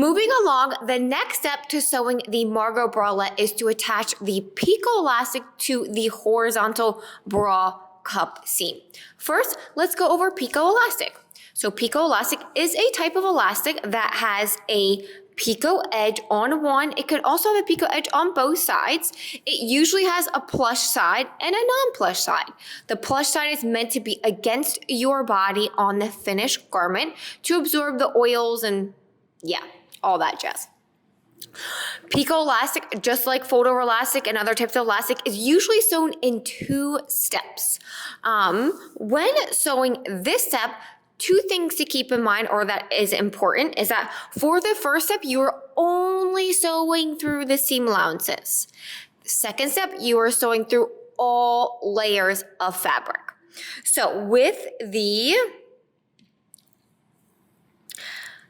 Moving along, the next step to sewing the Margo Bralette is to attach the picot elastic to the horizontal bra cup seam. First, let's go over picot elastic. So picot elastic is a type of elastic that has a picot edge on one. It could also have a picot edge on both sides. It usually has a plush side and a non-plush side. The plush side is meant to be against your body on the finished garment to absorb the oils and all that jazz. Picot elastic, just like fold over elastic and other types of elastic, is usually sewn in 2 steps. When sewing this step, 2 things to keep in mind, or that is important, is that for the first step, you are only sewing through the seam allowances. Second step, you are sewing through all layers of fabric. So with the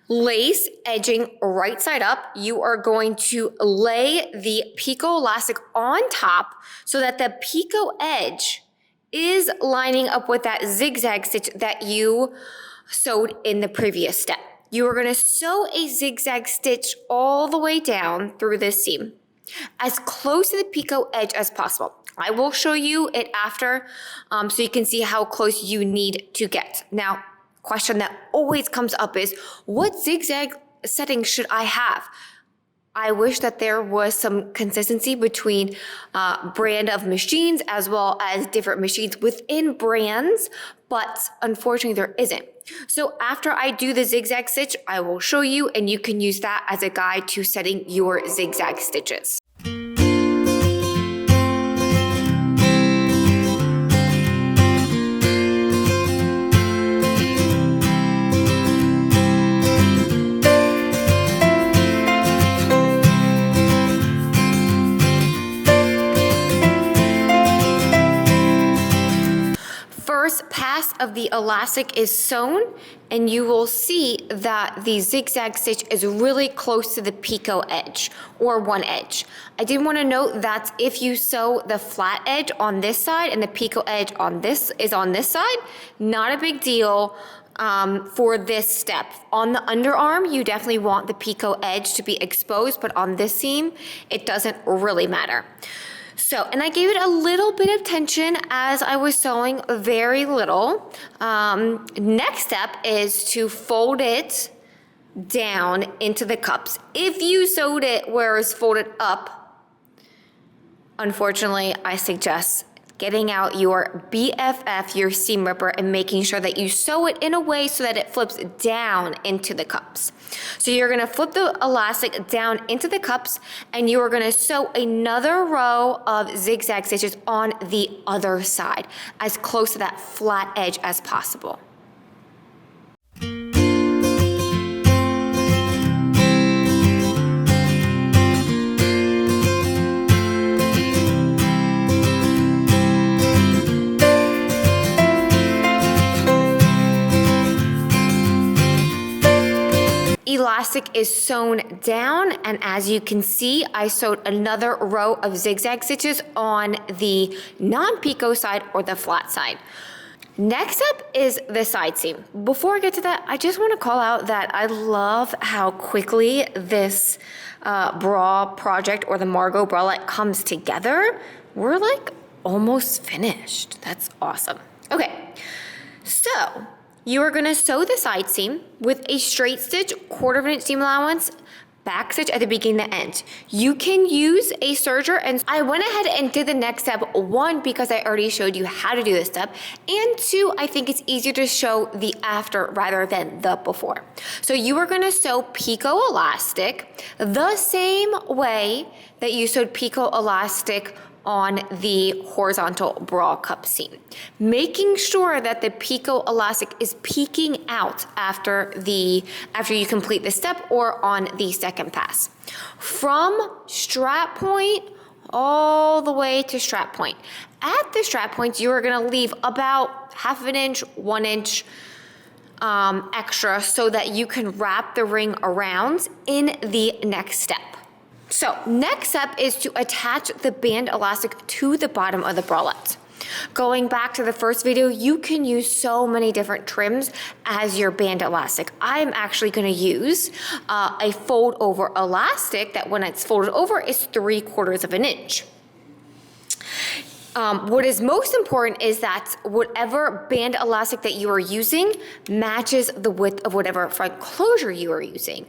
lace edging right side up, you are going to lay the picot elastic on top so that the picot edge is lining up with that zigzag stitch that you sewed in the previous step. You are going to sew a zigzag stitch all the way down through this seam, as close to the picot edge as possible. I will show you it after so you can see how close you need to get. Now, question that always comes up is, what zigzag setting should I have? I wish that there was some consistency between brand of machines as well as different machines within brands, but unfortunately there isn't. So after I do the zigzag stitch, I will show you, and you can use that as a guide to setting your zigzag stitches. First pass of the elastic is sewn, and you will see that the zigzag stitch is really close to the picot edge, or one edge. I did want to note that if you sew the flat edge on this side and the picot edge on this side, not a big deal for this step. On the underarm, you definitely want the picot edge to be exposed, but on this seam, it doesn't really matter. So, and I gave it a little bit of tension as I was sewing, very little. Next step is to fold it down into the cups. If you sewed it where it's folded up, unfortunately, I suggest getting out your BFF, your seam ripper, and making sure that you sew it in a way so that it flips down into the cups. So you're gonna flip the elastic down into the cups, and you are gonna sew another row of zigzag stitches on the other side, as close to that flat edge as possible. Elastic is sewn down, and as you can see, I sewed another row of zigzag stitches on the non-picot side, or the flat side. Next up is the side seam. Before I get to that, I just want to call out that I love how quickly this bra project, or the Margo Bralette, comes together. We're like almost finished. That's awesome. Okay, so you are going to sew the side seam with a straight stitch, 1/4 inch seam allowance, back stitch at the beginning and the end. You can use a serger, and I went ahead and did the next step, 1, because I already showed you how to do this step, and 2, I think it's easier to show the after rather than the before. So you are going to sew picot elastic the same way that you sewed picot elastic on the horizontal bra cup seam, making sure that the picot elastic is peeking out after you complete the step, or on the second pass. From strap point all the way to strap point. At the strap points, you are going to leave about 1/2 inch, 1 inch extra, so that you can wrap the ring around in the next step. So next step is to attach the band elastic to the bottom of the bralette. Going back to the first video, you can use so many different trims as your band elastic. I'm actually going to use a fold over elastic that when it's folded over is 3/4 of an inch. What is most important is that whatever band elastic that you are using matches the width of whatever front closure you are using.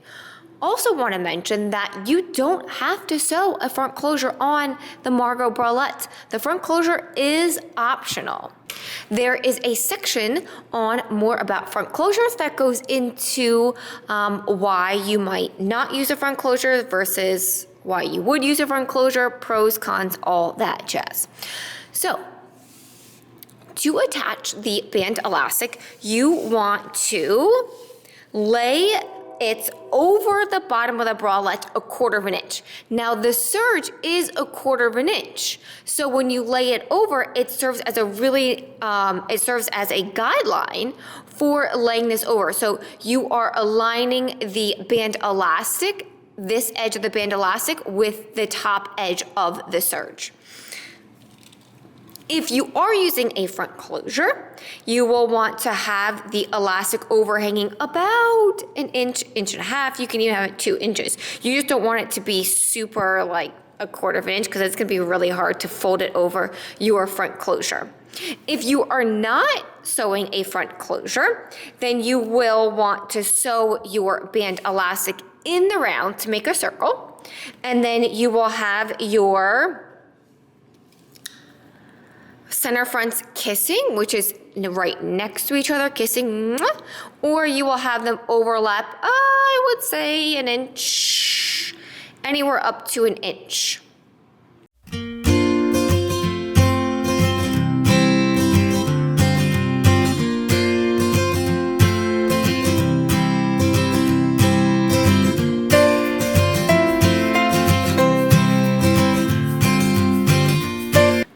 Also want to mention that you don't have to sew a front closure on the Margo Bralette. The front closure is optional. There is a section on more about front closures that goes into why you might not use a front closure versus why you would use a front closure, pros, cons, all that jazz. So, to attach the band elastic, you want to lay it over the bottom of the bralette 1/4 of an inch. Now the serge is 1/4 of an inch. So when you lay it over, it serves as a guideline for laying this over. So you are aligning the band elastic, this edge of the band elastic, with the top edge of the serge. If you are using a front closure, you will want to have the elastic overhanging about an inch, inch and a half. You can even have it 2 inches. You just don't want it to be super like 1/4 of an inch because it's going to be really hard to fold it over your front closure. If you are not sewing a front closure, then you will want to sew your band elastic in the round to make a circle, and then you will have your center fronts kissing, which is right next to each other, kissing, or you will have them overlap, I would say an inch, anywhere up to an inch.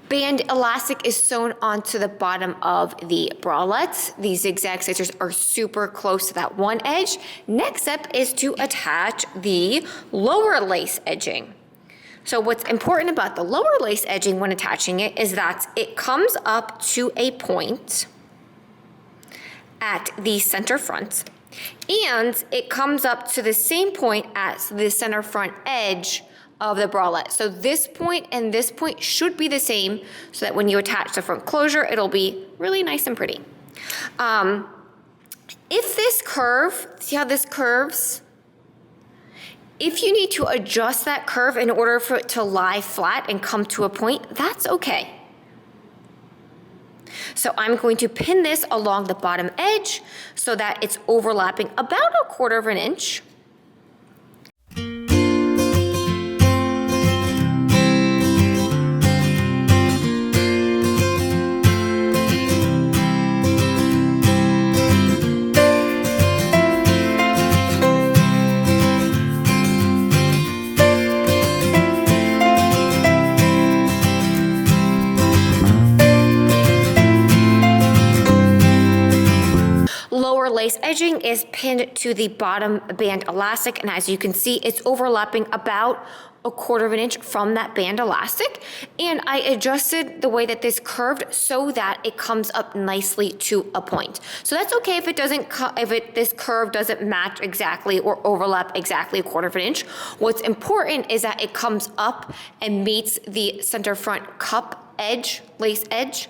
Band elastic is sewn onto the bottom of the bralette. These zigzag stitches are super close to that one edge. Next step is to attach the lower lace edging. So what's important about the lower lace edging when attaching it is that it comes up to a point at the center front, and it comes up to the same point as the center front edge of the bralette. So this point and this point should be the same so that when you attach the front closure, it'll be really nice and pretty. If this curve, see how this curves? If you need to adjust that curve in order for it to lie flat and come to a point, that's okay. So I'm going to pin this along the bottom edge so that it's overlapping about 1/4 of an inch. Lace edging is pinned to the bottom band elastic, and as you can see, it's overlapping about 1/4 of an inch from that band elastic, and I adjusted the way that this curved so that it comes up nicely to a point. So that's okay if it doesn't, this curve doesn't match exactly or overlap exactly 1/4 of an inch. What's important is that it comes up and meets the center front cup edge, lace edge,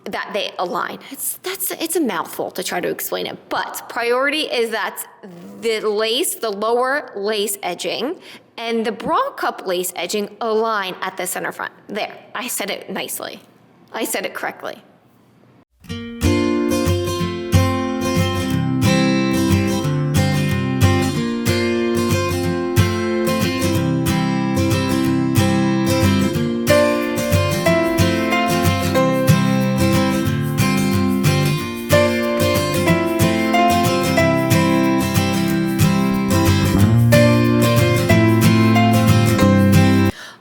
that they align. It's a mouthful to try to explain it, but priority is that the lace, the lower lace edging and the bra cup lace edging align at the center front. There, I said it nicely. I said it correctly.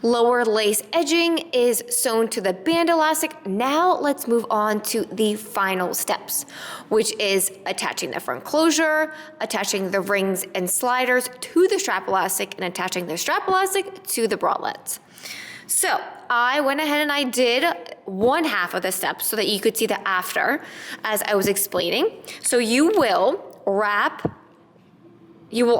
Lower lace edging is sewn to the band elastic. Now let's move on to the final steps, which is attaching the front closure, attaching the rings and sliders to the strap elastic, and attaching the strap elastic to the bralette. So I went ahead and I did one half of the steps so that you could see the after as I was explaining. So you will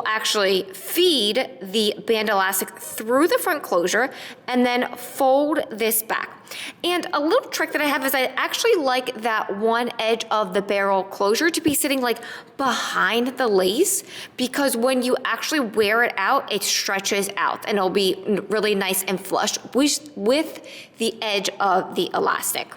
actually feed the band elastic through the front closure and then fold this back. And a little trick that I have is I actually like that one edge of the barrel closure to be sitting like behind the lace, because when you actually wear it out, it stretches out and it'll be really nice and flush with the edge of the elastic.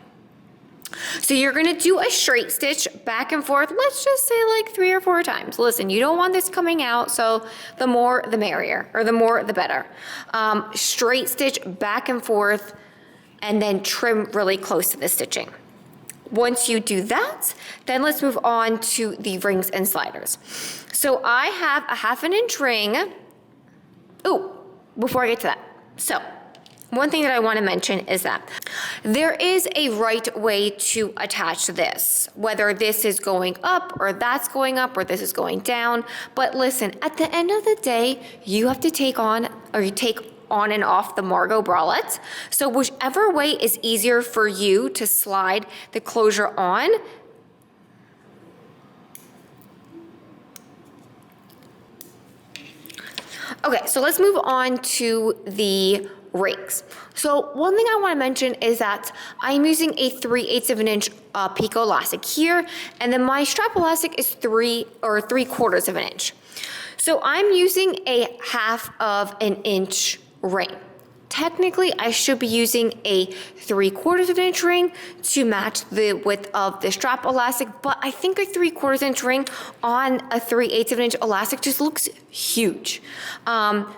So you're gonna do a straight stitch back and forth, let's just say like 3 or 4 times. Listen, you don't want this coming out, so the more the merrier, or the more the better. Straight stitch back and forth, and then trim really close to the stitching. Once you do that, then let's move on to the rings and sliders. So I have a 1/2 inch ring. Oh, before I get to that. So, one thing that I want to mention is that there is a right way to attach this, whether this is going up or that's going up or this is going down. But listen, at the end of the day, you have to take on and off the Margo Bralette. So whichever way is easier for you to slide the closure on, okay, so let's move on to the rings. So one thing I want to mention is that I'm using a 3/8 of an inch picot elastic here, and then my strap elastic is 3/4 of an inch. So I'm using a 1/2 of an inch ring. Technically, I should be using a 3/4 of an inch ring to match the width of the strap elastic, but I think a 3/4 inch ring on a 3/8 of an inch elastic just looks huge.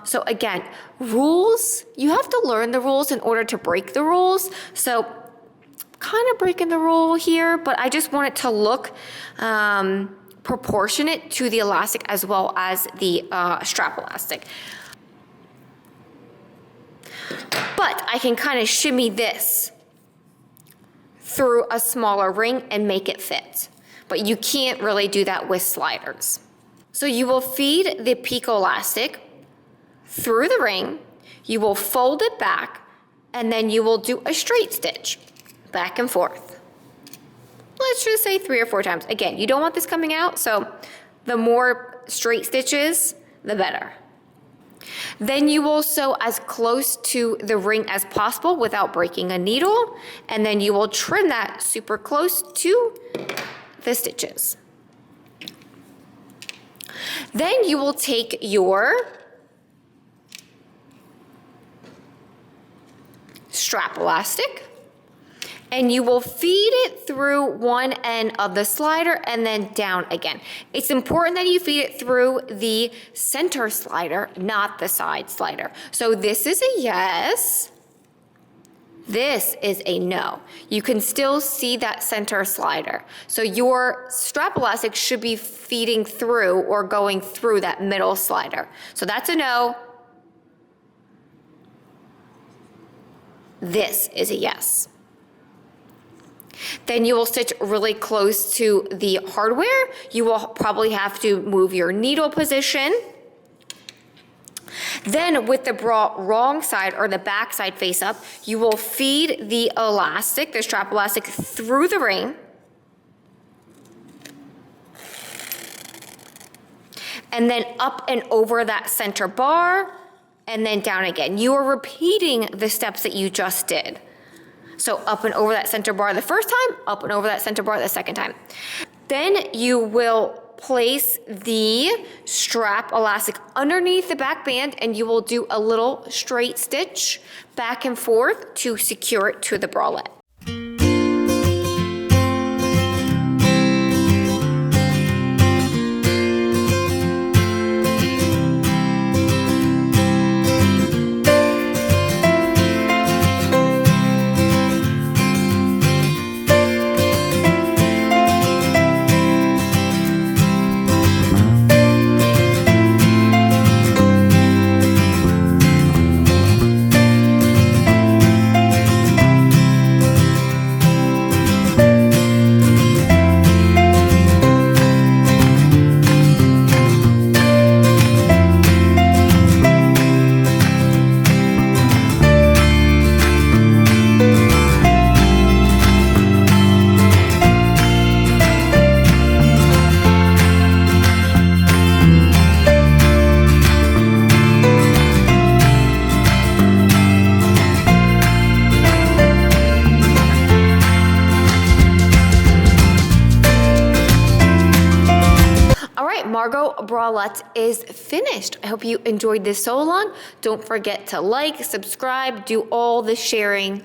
So again, rules, you have to learn the rules in order to break the rules. So kind of breaking the rule here, but I just want it to look proportionate to the elastic as well as the strap elastic. But I can kind of shimmy this through a smaller ring and make it fit. But you can't really do that with sliders. So you will feed the picot elastic through the ring, you will fold it back, and then you will do a straight stitch back and forth. Let's just say 3 or 4 times. Again, you don't want this coming out, so the more straight stitches, the better. Then you will sew as close to the ring as possible without breaking a needle, and then you will trim that super close to the stitches. Then you will take your strap elastic and you will feed it through one end of the slider and then down again. It's important that you feed it through the center slider, not the side slider. So this is a yes. This is a no. You can still see that center slider. So your strap elastic should be feeding through or going through that middle slider. So that's a no. This is a yes. Then you will stitch really close to the hardware. You will probably have to move your needle position. Then with the wrong side or the back side face up, you will feed the elastic, the strap elastic, through the ring. And then up and over that center bar, and then down again. You are repeating the steps that you just did. So up and over that center bar the first time, up and over that center bar the second time. Then you will place the strap elastic underneath the back band and you will do a little straight stitch back and forth to secure it to the bralette. right, Margo Bralette is finished. I hope you enjoyed this sew along. Don't forget to like, subscribe, do all the sharing